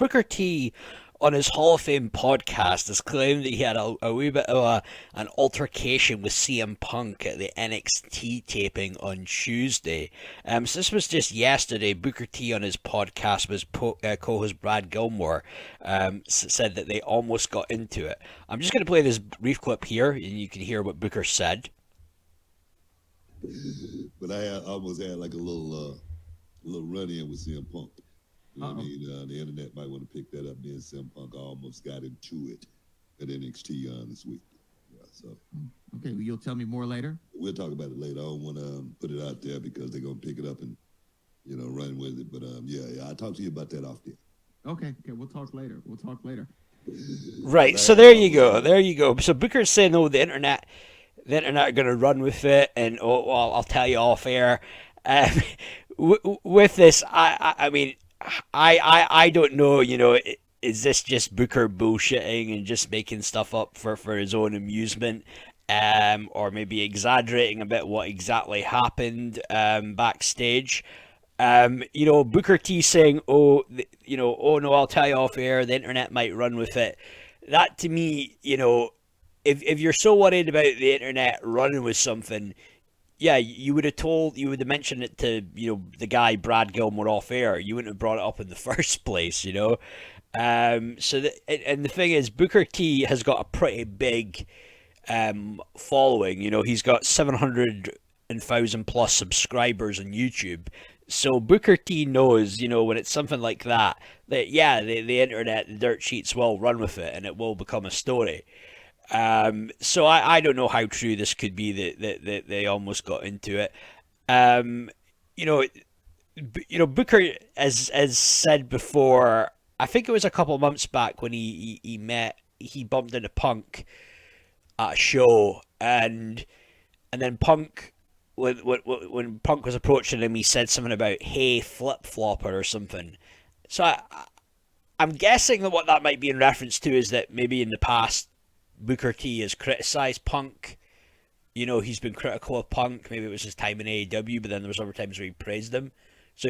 Booker T on his Hall of Fame podcast has claimed that he had a wee bit of an altercation with CM Punk at the NXT taping on Tuesday. So this was just yesterday. Booker T on his podcast with co-host Brad Gilmore said that they almost got into it. I'm just going to play this brief clip here, and you can hear what Booker said. But I almost had like a little run-in with CM Punk. You know what I mean? The internet might want to pick that up. Me and CM Punk almost got into it at NXT this week. Yeah, so. Okay, well, you'll tell me more later? We'll talk about it later. I don't want to put it out there because they're going to pick it up and, run with it. But, yeah, I'll talk to you about that off there. Okay, we'll talk later. Right, so there you go. So Booker's saying, no, the internet are going to run with it, and I'll tell you off air. With this, I mean, I don't know, is this just Booker bullshitting and just making stuff up for his own amusement, or maybe exaggerating a bit what exactly happened backstage? Booker T saying, oh no, I'll tell you off air, the internet might run with it. That to me, if you're so worried about the internet running with something, yeah, you would have mentioned it to, the guy Brad Gilmore off air. You wouldn't have brought it up in the first place, and the thing is, Booker T has got a pretty big following. He's got 700,000 plus subscribers on YouTube. So Booker T knows, when it's something like that yeah, the internet, the dirt sheets will run with it, and it will become a story. So I don't know how true this could be that they almost got into it. Booker, as said before, I think it was a couple of months back when he bumped into Punk at a show, and then Punk, when Punk was approaching him, he said something about, hey, flip-flopper or something. So I'm guessing that what that might be in reference to is that maybe in the past, Booker T has criticised Punk. He's been critical of Punk. Maybe it was his time in AEW, but then there was other times where he praised him. So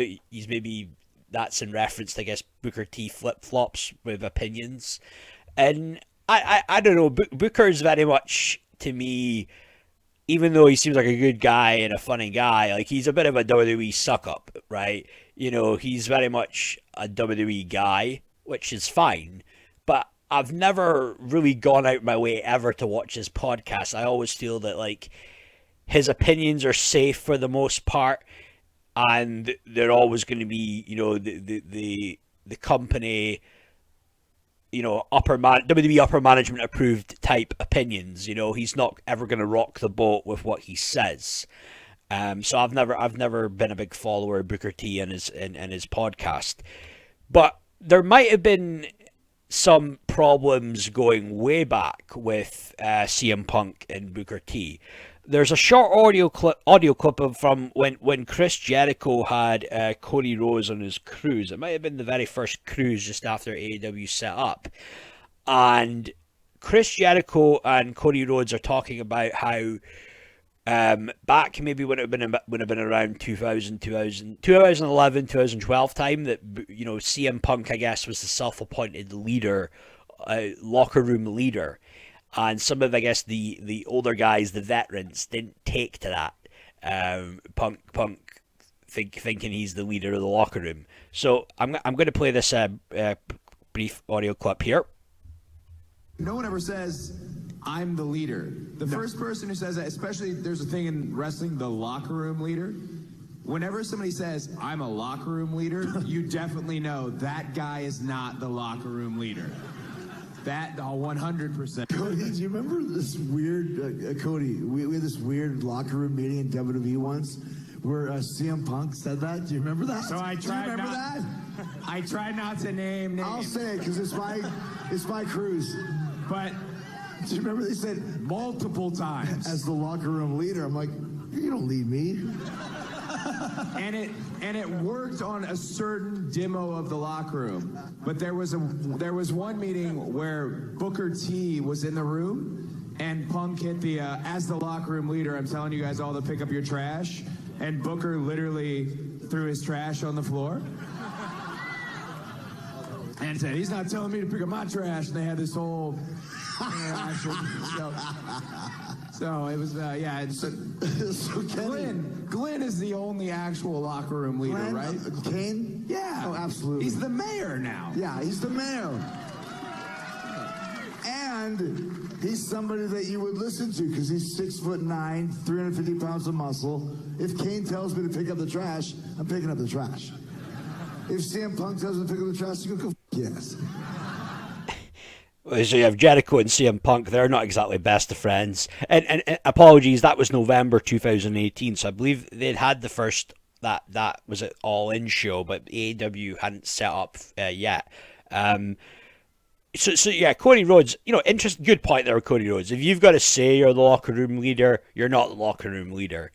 that's in reference to, I guess, Booker T flip-flops with opinions. And I don't know, Booker's very much, to me, even though he seems like a good guy and a funny guy, like, he's a bit of a WWE suck-up, right? He's very much a WWE guy, which is fine. But I've never really gone out my way ever to watch his podcast. I always feel that, like, his opinions are safe for the most part, and they're always going to be, the company, WWE upper management approved type opinions. He's not ever going to rock the boat with what he says. So I've never been a big follower of Booker T and his podcast, but there might have been some problems going way back with CM Punk and Booker T. There's a short audio clip from when Chris Jericho had Cody Rhodes on his cruise. It might have been the very first cruise just after AEW set up. And Chris Jericho and Cody Rhodes are talking about how back maybe when it would have been around 2011, 2012 time, that CM Punk, I guess, was the self-appointed leader, locker room leader, and some of, I guess, the older guys, the veterans, didn't take to that. Punk thinking he's the leader of the locker room. So I'm going to play this brief audio clip here. No one ever says, I'm the leader. The first person who says that, especially there's a thing in wrestling, the locker room leader. Whenever somebody says, I'm a locker room leader, you definitely know that guy is not the locker room leader. That 100%. Cody, do you remember this weird, Cody, we had this weird locker room meeting in WWE once where CM Punk said that? Do you remember that? So I tried I tried not to name names. I'll say it because it's my cruise. But do you remember they said multiple times as the locker room leader? I'm like, you don't lead me. And it worked on a certain demo of the locker room. But there was one meeting where Booker T was in the room, and Punk hit the as the locker room leader, I'm telling you guys all to pick up your trash, and Booker literally threw his trash on the floor. And said, he's not telling me to pick up my trash. And they had this whole interaction. So it was, yeah. So Kenny, Glenn is the only actual locker room leader, Glenn, right? Kane? Yeah. Oh, absolutely. He's the mayor now. Yeah, he's the mayor. And he's somebody that you would listen to because he's 6'9", 350 pounds of muscle. If Kane tells me to pick up the trash, I'm picking up the trash. If CM Punk tells me to pick up the trash, you go, yes. So you have Jericho and CM Punk. They're not exactly best of friends. And apologies, that was November 2018. So I believe they'd had the first that was an all-in show, but AEW hadn't set up yet. So yeah, Cody Rhodes. Interesting, good point there, Cody Rhodes. If you've got to say you're the locker room leader, you're not the locker room leader.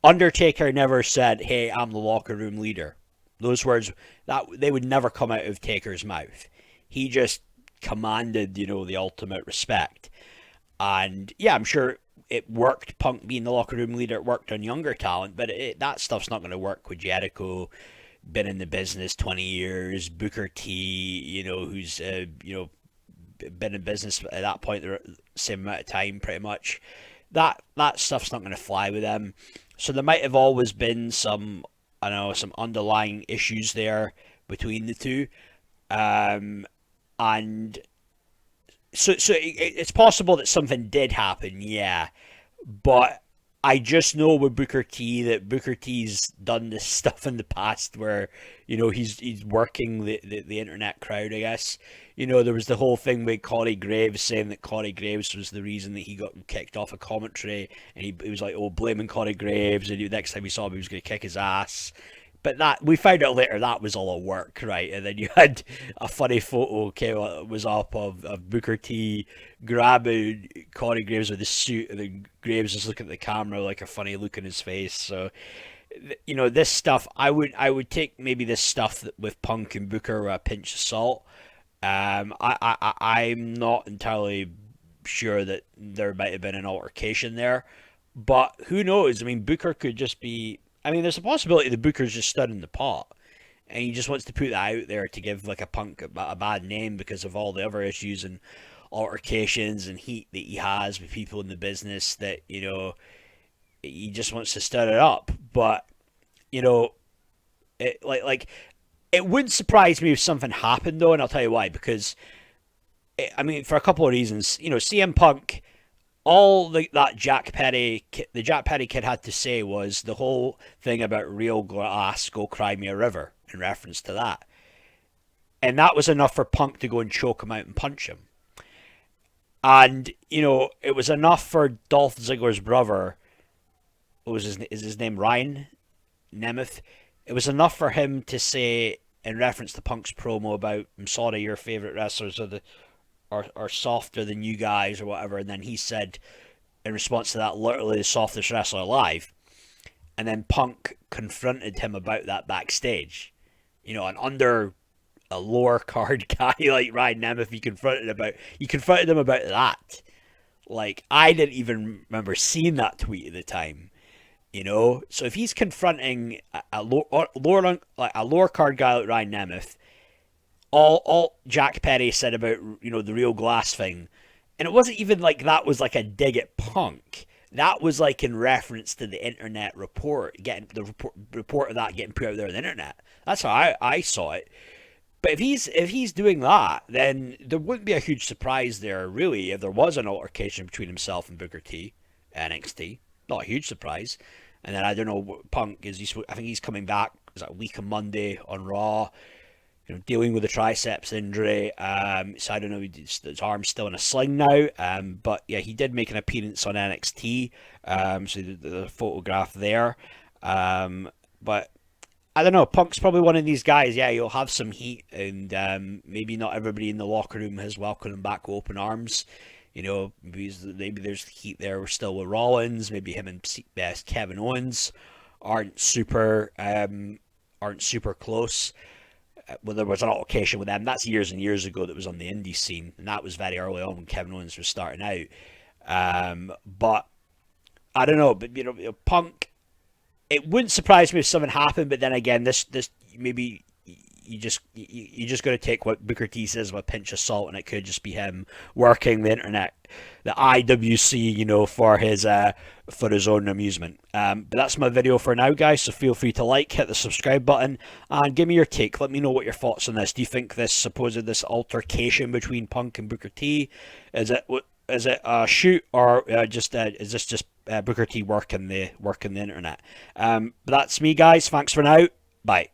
Undertaker never said, "Hey, I'm the locker room leader." Those words that they would never come out of Taker's mouth. He just commanded, the ultimate respect. And yeah, I'm sure it worked, Punk being the locker room leader. It worked on younger talent, but that stuff's not going to work with Jericho, been in the business 20 years, Booker T, who's been in business at that point the same amount of time pretty much. That stuff's not going to fly with them. So there might have always been some underlying issues there between the two. And so it's possible that something did happen, yeah. But I just know with Booker T that Booker T's done this stuff in the past where, he's working the internet crowd, I guess. There was the whole thing with Corey Graves saying that Corey Graves was the reason that he got kicked off a commentary, and he was like, blaming Corey Graves, and next time we saw him, he was going to kick his ass. But that we found out later that was all a work, right? And then you had a funny photo was up of Booker T grabbing Corey Graves with his suit, and then Graves is looking at the camera like a funny look in his face. So, this stuff I would take maybe this stuff with Punk and Booker with a pinch of salt. I'm not entirely sure that there might have been an altercation there, but who knows? I mean, Booker could just be. There's a possibility the Booker's just stood in the pot, and he just wants to put that out there to give like a Punk a bad name because of all the other issues and altercations and heat that he has with people in the business that he just wants to stir it up. But it it wouldn't surprise me if something happened though, and I'll tell you why. Because for a couple of reasons, CM Punk. All that Jack Perry kid had to say was the whole thing about real glass, go cry me a river, in reference to that. And that was enough for Punk to go and choke him out and punch him. And, it was enough for Dolph Ziggler's brother, is his name Ryan Nemeth? It was enough for him to say, in reference to Punk's promo about, I'm sorry, your favourite wrestlers are softer than you guys or whatever, and then he said in response to that, literally the softest wrestler alive. And then Punk confronted him about that backstage. And under a lower card guy like Ryan Nemeth, he confronted him about that. Like, I didn't even remember seeing that tweet at the time. So if he's confronting a lower card guy like Ryan Nemeth, all Jack Perry said about the real glass thing, and it wasn't even like that was like a dig at Punk. That was like in reference to the internet report, getting the report of that getting put out there on the internet. That's how I saw it. But if he's doing that, then there wouldn't be a huge surprise there, really, if there was an altercation between himself and Booker T, NXT. Not a huge surprise. And then I don't know, Punk I think he's coming back. Is that a week on Monday on Raw? Dealing with a triceps injury. So I don't know, his arm's still in a sling now. But yeah, he did make an appearance on NXT. So the photograph there. But I don't know, Punk's probably one of these guys, yeah, he'll have some heat, and maybe not everybody in the locker room has welcomed him back with open arms. Maybe there's heat there still with Rollins. Maybe him and Kevin Owens aren't super close. Well, there was an altercation with them. That's years and years ago. That was on the indie scene, and that was very early on when Kevin Owens was starting out. But I don't know. But Punk, it wouldn't surprise me if something happened. But then again, this maybe you just got to take what Booker T says with a pinch of salt, and it could just be him working the internet, the IWC, for his own amusement. But that's my video for now, guys. So feel free to hit the subscribe button, and give me your take. Let me know what your thoughts on this. Do you think this altercation between Punk and Booker T, is it a shoot, or is this just Booker T working the internet? But that's me, guys. Thanks for now. Bye.